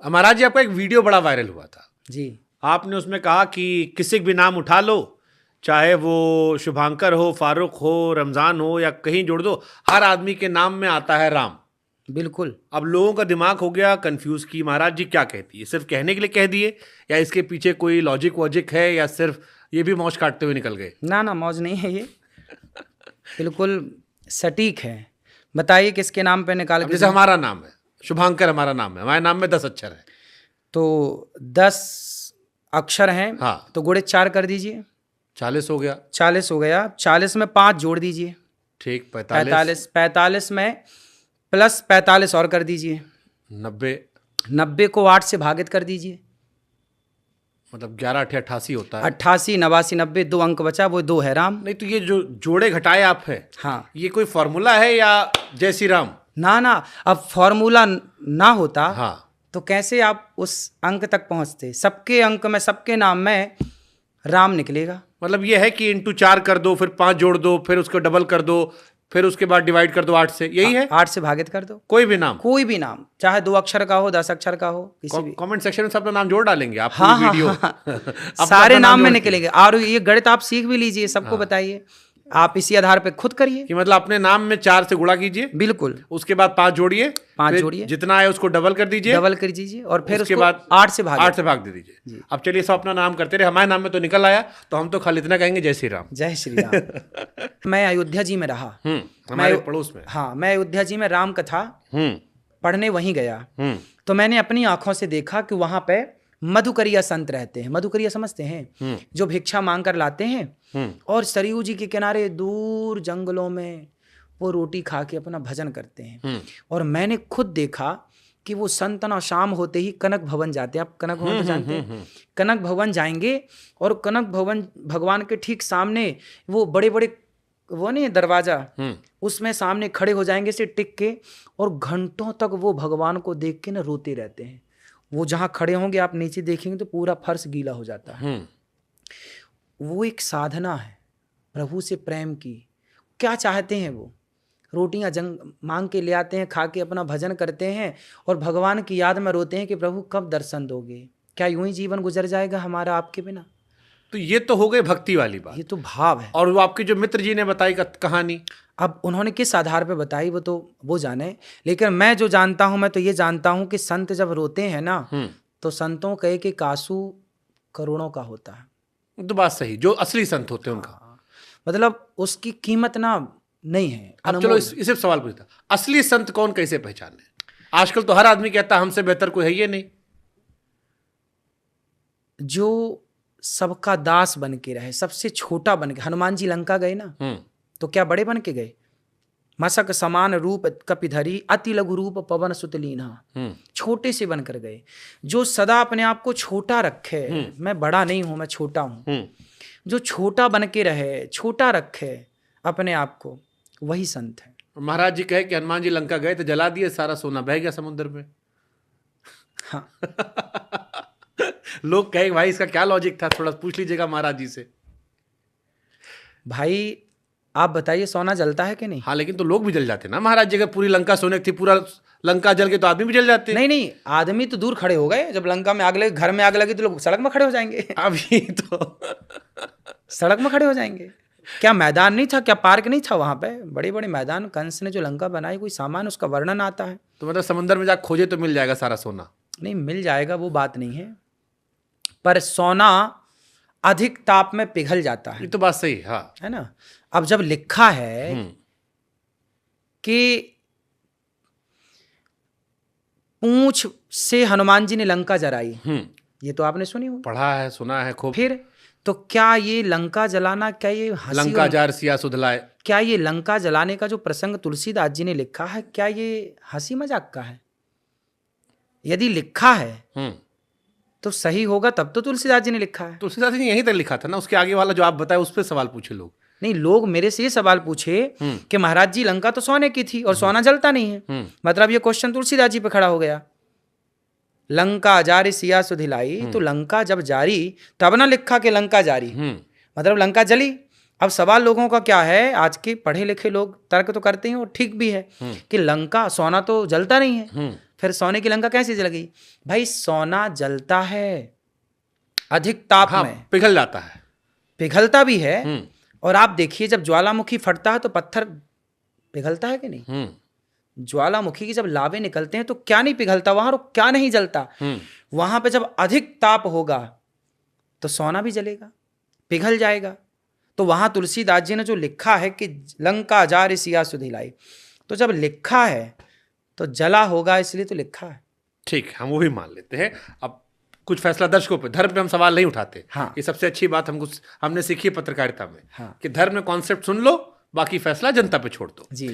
महाराज जी, आपका एक वीडियो बड़ा वायरल हुआ था जी। आपने उसमें कहा कि किसी भी नाम उठा लो, चाहे वो शुभांकर हो, फारूक हो, रमजान हो या कहीं जोड़ दो, हर आदमी के नाम में आता है राम। बिल्कुल। अब लोगों का दिमाग हो गया कंफ्यूज कि महाराज जी क्या कहती है, सिर्फ कहने के लिए कह दिए या इसके पीछे कोई लॉजिक वॉजिक है या सिर्फ ये भी मौज काटते हुए निकल गए? ना ना, मौज नहीं है ये, बिल्कुल सटीक है। बताइए किसके नाम पे निकाल के? जैसे हमारा नाम है शुभांकर, हमारा नाम है, हमारे नाम में 10 अक्षर है तो 10 अक्षर हैं। हाँ, तो गुणे 4 कर दीजिए, 40 हो गया। 40 हो गया। 40 में 5 जोड़ दीजिए, ठीक, 45। 45 में प्लस 45 और कर दीजिए, 90। 90 को 8 से भागित कर दीजिए, मतलब 11 8 88 होता है। 88, 89, 90, 2 अंक बचा, वो 2 है राम। नहीं तो ये जो जोड़े घटाए आप है, हाँ, ये कोई फॉर्मूला है या जय श्री राम? ना ना, अब फॉर्मूला ना होता हाँ, तो कैसे आप उस अंक तक पहुंचते? सबके अंक में, सबके नाम में राम निकलेगा। मतलब ये है कि इंटू 4 कर दो, फिर 5 जोड़ दो, फिर उसको डबल कर दो, फिर उसके बाद डिवाइड कर दो 8 से, यही है? 8 से भागित कर दो। कोई भी नाम, कोई भी नाम, चाहे 2 अक्षर का हो, 10 अक्षर का हो, किसी भी। कमेंट सेक्शन में सब अपना नाम जोड़ डालेंगे आप। हाँ हाँ वीडियो हाँ, अपना सारे नाम में जोड़ के। निकलेंगे। और ये गणित आप सीख भी लीजिए, सबको बताइए, आप इसी आधार पे खुद करिए। कि मतलब अपने नाम में 4 से गुणा कीजिए, बिल्कुल, उसके बाद 5 जोड़िए, 5 फिर जोड़िए, जितना है उसको डबल कर दीजिए, डबल कर दीजिए, और फिर उसके उसको बाद 8 से भागित। 8 से भाग दे दीजिए। अब चलिए सब अपना नाम करते रहे, हमारे नाम में तो निकल आया, तो हम तो खाली इतना कहेंगे जय श्री राम। जय श्री राम। मैं अयोध्या जी में रहा। हमारे पड़ोस में। हाँ, मैं अयोध्या जी में राम कथा पढ़ने वहीं गया। हम्म तो मैंने अपनी आंखों से देखा कि वहां पे मधुकरिया संत रहते हैं। मधुकरिया समझते हैं? जो भिक्षा मांग कर लाते हैं और सरयू जी के किनारे दूर जंगलों में वो रोटी खा के अपना भजन करते हैं। और मैंने खुद देखा कि वो संत ना शाम होते ही कनक भवन जाते हैं। आप कनक भवन तो जानते हैं? कनक भवन जाएंगे और कनक भवन भगवान के ठीक सामने वो बड़े बड़े वो नहीं दरवाजा, उसमें सामने खड़े हो जाएंगे से टिक के, और घंटों तक वो भगवान को देख के ना रोते रहते हैं। वो जहाँ खड़े होंगे आप नीचे देखेंगे तो पूरा फर्श गीला हो जाता है। वो एक साधना है प्रभु से प्रेम की। क्या चाहते हैं वो? रोटियां मांग के ले आते हैं, खा के अपना भजन करते हैं और भगवान की याद में रोते हैं कि प्रभु कब दर्शन दोगे। क्या यूं ही जीवन गुजर जाएगा हमारा आपके बिना? तो ये तो हो गई भक्ति वाली बात, ये तो भाव है। और वो आपके जो मित्र जी ने बताई कहानी, अब उन्होंने किस आधार पे बताई वो तो वो जाने, लेकिन मैं जो जानता हूं, मैं तो ये जानता हूं कि संत जब रोते हैं ना तो संतों का एक एक आंसू करोड़ों का होता है। तो बात सही, जो असली संत होते हैं उनका मतलब उसकी कीमत ना नहीं है। अब चलो इसे सवाल पूछता, असली संत कौन, कैसे पहचाने? आजकल तो हर आदमी कहता है हमसे बेहतर कोई है ये नहीं। जो सबका दास बन के रहे, सबसे छोटा बन के। हनुमान जी लंका गए ना तो क्या बड़े बन के गए? मसक समान रूप कपिधरी अति लघु रूप पवन सुत लीन्हा, छोटे से बनकर गए। जो सदा अपने आप को छोटा रखे, मैं बड़ा नहीं हूं, मैं छोटा हूं, जो छोटा बन के रहे, छोटा रखे अपने आप को, वही संत है। महाराज जी कहे कि हनुमान जी लंका गए तो जला दिए, सारा सोना बह गया समुद्र में। हाँ। लोग कहे भाई इसका क्या लॉजिक था, थोड़ा पूछ लीजिएगा महाराज जी से। भाई आप बताइए सोना जलता है कि नहीं? हाँ, लेकिन तो लोग भी जल जाते ना महाराज जी। अगर पूरी लंका सोने की थी, पूरा लंका जल के, तो आदमी भी जल जाते। नहीं नहीं, आदमी तो दूर खड़े हो गए। जब लंका में आग लगी, घर में आग लगी तो लोग सड़क में खड़े हो जाएंगे। अभी तो सड़क में खड़े हो जाएंगे। क्या मैदान नहीं था? क्या पार्क नहीं था वहां पे? बड़े बड़े मैदान। कंस ने जो लंका बनाई, कोई सामान उसका वर्णन आता है? तो मतलब समंदर में जा खोजे तो मिल जाएगा सारा सोना? नहीं, मिल जाएगा, वो बात नहीं है, पर सोना अधिक ताप में पिघल जाता है। ये तो बात सही है ना? अब जब लिखा है कि पूंछ से हनुमान जी ने लंका जलाई, ये तो आपने सुनी हो, पढ़ा है, सुना है खूब। फिर तो क्या ये लंका जलाना, क्या ये हंसी? लंका जार सिया सुधलाए। क्या ये लंका जलाने का जो प्रसंग तुलसीदास जी ने लिखा है, क्या ये हंसी मजाक का है? यदि लिखा है तो सही होगा, तब तो तुलसीदास जी ने लिखा है। तुलसीदास जी ने यहीं तक लिखा था ना, उसके आगे वाला जो आप बताए उस पर सवाल पूछे लोग। नहीं, लोग मेरे से ये सवाल पूछे कि महाराज जी लंका तो सोने की थी और सोना जलता नहीं है, मतलब ये क्वेश्चन तुलसीदास जी पे खड़ा हो गया। लंका जारी सिया सुधिलाई, तो लंका जब जारी तब ना लिखा कि लंका जारी, मतलब लंका जली। अब सवाल लोगों का क्या है, आज के पढ़े लिखे लोग तर्क तो करते हैं और ठीक भी है कि लंका सोना तो जलता नहीं है, फिर सोने की लंका कैसे जल गई? भाई सोना जलता है अधिक ताप हाँ, में, पिघल जाता है। पिघलता भी है। और आप देखिए जब ज्वालामुखी फटता है तो पत्थर पिघलता है कि नहीं? ज्वालामुखी की जब लावे निकलते हैं तो क्या नहीं पिघलता वहां, और क्या नहीं जलता। वहां पे जब अधिक ताप होगा तो सोना भी जलेगा, पिघल जाएगा। तो वहां तुलसीदास जी ने जो लिखा है कि लंका जार सिया सुधिलाई, तो जब लिखा है तो जला होगा, इसलिए तो लिखा है। ठीक, हम वो भी मान लेते हैं। अब कुछ फैसला दर्शकों पे, धर्म पे हम सवाल नहीं उठाते। हाँ। ये सबसे अच्छी बात हमने सीखी है पत्रकारिता में। हाँ। कि धर्म में कॉन्सेप्ट सुन लो, बाकी फैसला जनता पे छोड़ दो। जी।